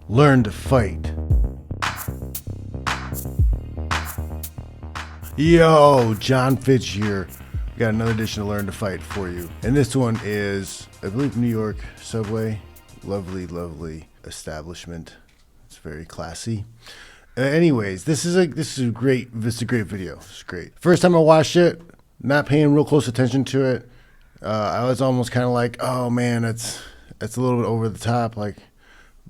Learn to fight. Yo, John Fitch here. We got another edition of Learn to Fight for you. And this one is, I believe, New York Subway. Lovely, lovely establishment. It's very classy. Anyways, this is a great video. It's great. First time I watched it, not paying real close attention to it. I was almost kind of like, oh man, it's a little bit over the top, like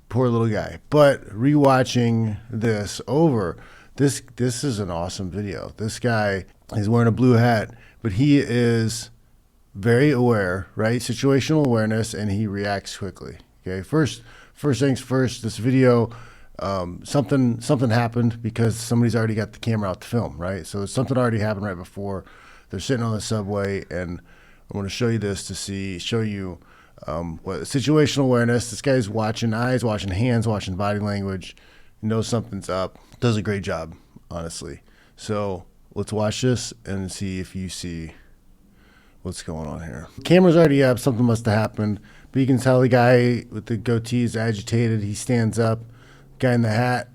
poor little guy. But rewatching this over, this is an awesome video. This guy is wearing a blue hat, but he is very aware, right? Situational awareness, and he reacts quickly. Okay, first things first. This video, something happened because somebody's already got the camera out to film, right? So something already happened right before. They're sitting on the subway, and I want to show you this to show you what situational awareness. This guy's watching eyes, watching hands, watching body language. He knows something's up. Does a great job, honestly. So let's watch this and see if you see what's going on here. Camera's already up. Something must have happened. But you can tell the guy with the goatee is agitated. He stands up. Guy in the hat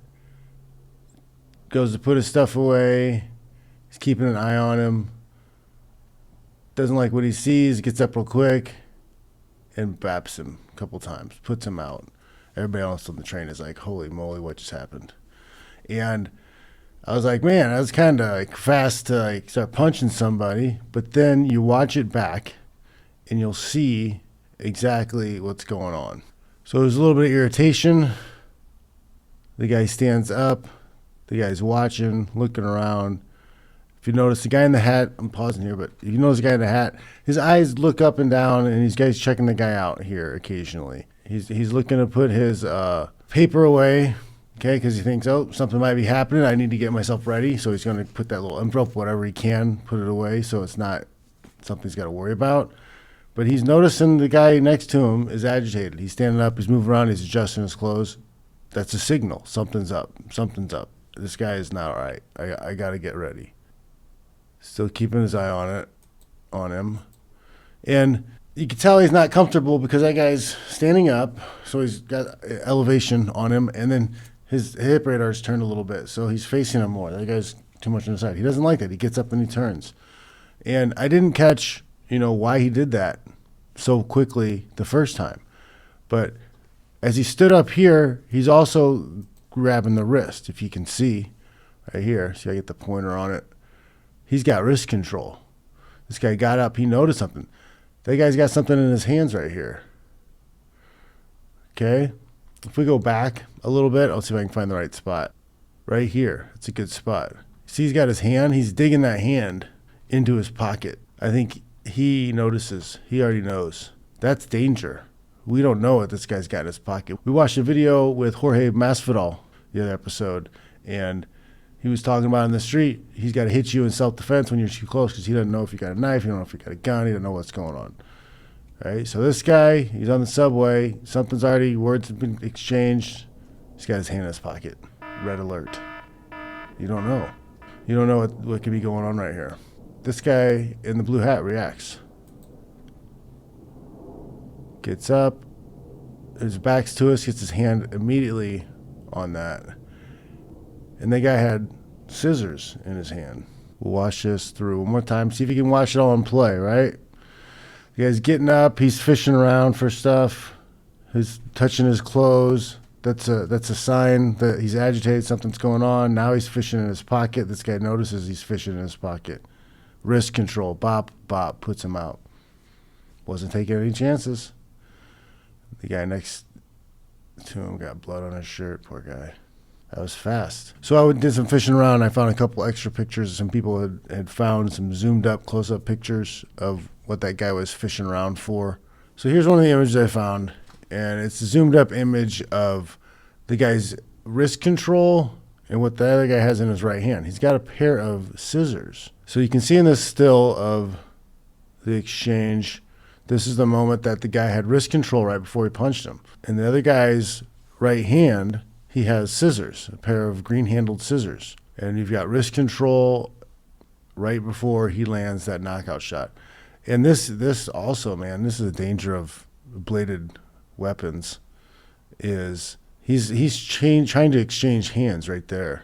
goes to put his stuff away. He's keeping an eye on him. Doesn't like what he sees. Gets up real quick and baps him a couple times. Puts him out. Everybody else on the train is like, holy moly, what just happened? And I was like, man, I was kind of like fast to like start punching somebody. But then you watch it back and you'll see exactly what's going on. So there's a little bit of irritation. The guy stands up. The guy's watching, looking around. If you notice the guy in the hat, I'm pausing here, but if you notice the guy in the hat, his eyes look up and down, and this guy's checking the guy out here occasionally. He's looking to put his paper away, okay, because he thinks, oh, something might be happening. I need to get myself ready. So he's going to put that little envelope, whatever he can, put it away so it's not something he's got to worry about. But he's noticing the guy next to him is agitated. He's standing up. He's moving around. He's adjusting his clothes. That's a signal. Something's up. Something's up. This guy is not all right. I got to get ready. Still keeping his eye on him. And you can tell he's not comfortable because that guy's standing up, so he's got elevation on him, and then his hip radar's turned a little bit, so he's facing him more. That guy's too much on the side. He doesn't like that. He gets up and he turns. And I didn't catch, why he did that so quickly the first time. But as he stood up here, he's also grabbing the wrist, if you can see right here. See, I get the pointer on it. He's got wrist control. This guy got up. He noticed something. That guy's got something in his hands right here. Okay? If we go back a little bit, I'll see if I can find the right spot. Right here. It's a good spot. See, he's got his hand. He's digging that hand into his pocket. I think he notices. He already knows. That's danger. We don't know what this guy's got in his pocket. We watched a video with Jorge Masvidal the other episode, and he was talking about in the street, he's got to hit you in self-defense when you're too close because he doesn't know if you got a knife, he don't know if you got a gun, he doesn't know what's going on. Right? So this guy, he's on the subway, words have been exchanged, he's got his hand in his pocket. Red alert. You don't know. You don't know what could be going on right here. This guy in the blue hat reacts. Gets up, his back's to us, gets his hand immediately on that. And the guy had scissors in his hand. We'll watch this through one more time. See if you can watch it all in play, right? The guy's getting up. He's fishing around for stuff. He's touching his clothes. That's a sign that he's agitated. Something's going on. Now he's fishing in his pocket. This guy notices he's fishing in his pocket. Wrist control. Bop, bop. Puts him out. Wasn't taking any chances. The guy next to him got blood on his shirt. Poor guy. That was fast. So I did some fishing around. I found a couple extra pictures. Some people had found some zoomed up, close up pictures of what that guy was fishing around for. So here's one of the images I found, and it's a zoomed up image of the guy's wrist control and what the other guy has in his right hand. He's got a pair of scissors. So you can see in this still of the exchange, this is the moment that the guy had wrist control right before he punched him. And the other guy's right hand, he has scissors, a pair of green-handled scissors. And you've got wrist control right before he lands that knockout shot. And this also, man, this is the danger of bladed weapons, is trying to exchange hands right there.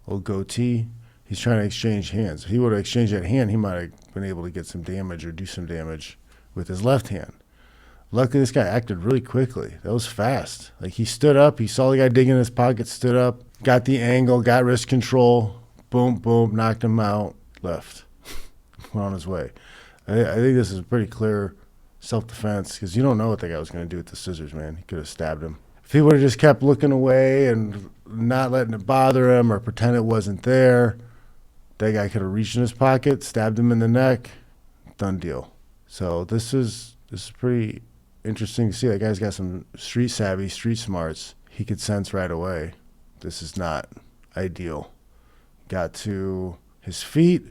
Old goatee. He's trying to exchange hands. If he would have exchanged that hand, he might have been able to get some damage or do some damage with his left hand. Luckily, this guy acted really quickly. That was fast. Like, he stood up. He saw the guy digging in his pocket, stood up, got the angle, got wrist control. Boom, boom, knocked him out, left. Went on his way. I think this is pretty clear self-defense because you don't know what that guy was going to do with the scissors, man. He could have stabbed him. If he would have just kept looking away and not letting it bother him or pretend it wasn't there, that guy could have reached in his pocket, stabbed him in the neck, done deal. So this is pretty interesting to see. That guy's got some street savvy, street smarts. He could sense right away this is not ideal. Got to his feet,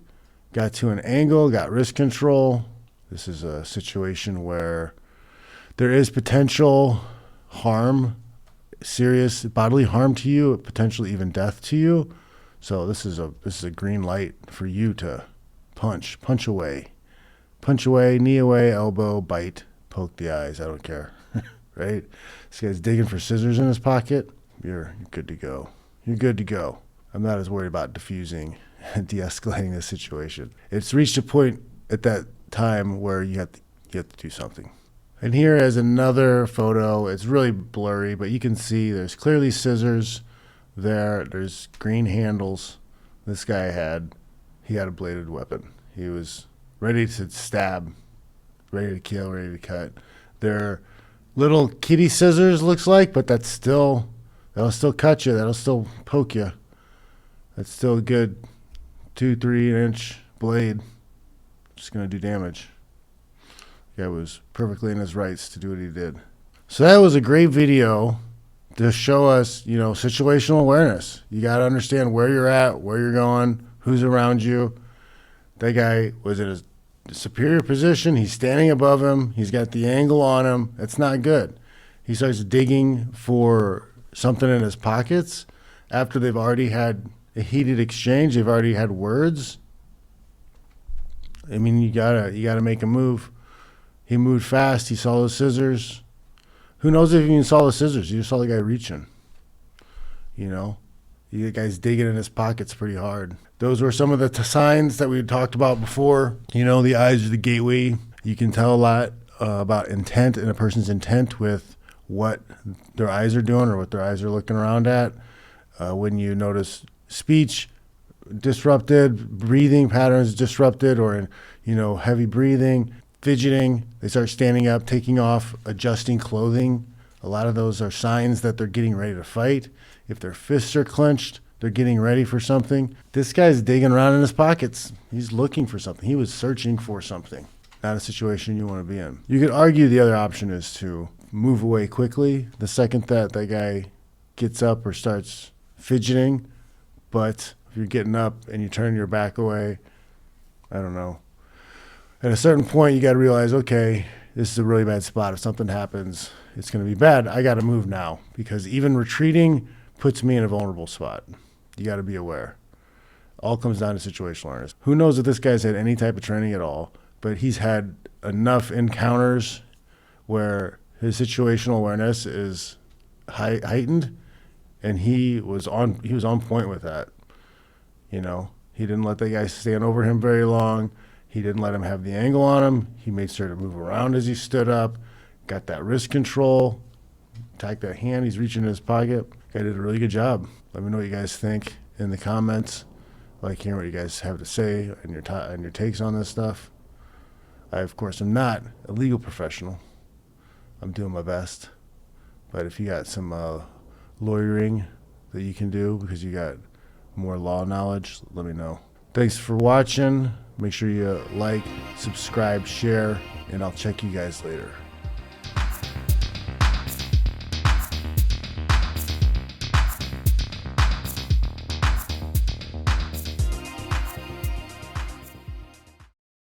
got to an angle, got wrist control. This is a situation where there is potential harm, serious bodily harm to you, potentially even death to you. So this is a green light for you to punch away, knee away, elbow, bite, poke the eyes. I don't care, right? This guy's digging for scissors in his pocket. You're good to go. You're good to go. I'm not as worried about diffusing and de-escalating this situation. It's reached a point at that time where you have to do something. And here is another photo. It's really blurry, but you can see there's clearly scissors there. There's green handles. This guy he had a bladed weapon. He was ready to stab, ready to kill, ready to cut. They're little kitty scissors, looks like, but that'll still cut you. That'll still poke you. That's still a good 2-3 inch blade. Just going to do damage. The guy was perfectly in his rights to do what he did. So that was a great video to show us, situational awareness. You got to understand where you're at, where you're going, who's around you. That guy was in a superior position. He's standing above him. He's got the angle on him. That's not good. He starts digging for something in his pockets after they've already had a heated exchange. They've already had words. I mean, you gotta make a move. He moved fast. He saw those scissors. Who knows if he even saw the scissors? You just saw the guy reaching. The guy's digging in his pockets pretty hard. Those were some of the signs that we had talked about before. The eyes are the gateway. You can tell a lot about intent and a person's intent with what their eyes are doing or what their eyes are looking around at. When you notice speech disrupted, breathing patterns disrupted, or heavy breathing, fidgeting, they start standing up, taking off, adjusting clothing. A lot of those are signs that they're getting ready to fight. If their fists are clenched, they're getting ready for something. This guy's digging around in his pockets. He's looking for something. He was searching for something. Not a situation you want to be in. You could argue the other option is to move away quickly the second that guy gets up or starts fidgeting. But if you're getting up and you turn your back away, I don't know. At a certain point, you got to realize, okay, this is a really bad spot. If something happens, it's going to be bad. I got to move now, because even retreating puts me in a vulnerable spot. You got to be aware. All comes down to situational awareness. Who knows if this guy's had any type of training at all, but he's had enough encounters where his situational awareness is heightened, and he was on point with that. He didn't let the guy stand over him very long. He didn't let him have the angle on him. He made sure to move around as he stood up, got that wrist control, attacked that hand. He's reaching in his pocket. Guy did a really good job. Let me know what you guys think in the comments. I like hearing what you guys have to say and your takes on this stuff. I, of course, am not a legal professional. I'm doing my best. But if you got some lawyering that you can do because you got more law knowledge, let me know. Thanks for watching. Make sure you like, subscribe, share, and I'll check you guys later.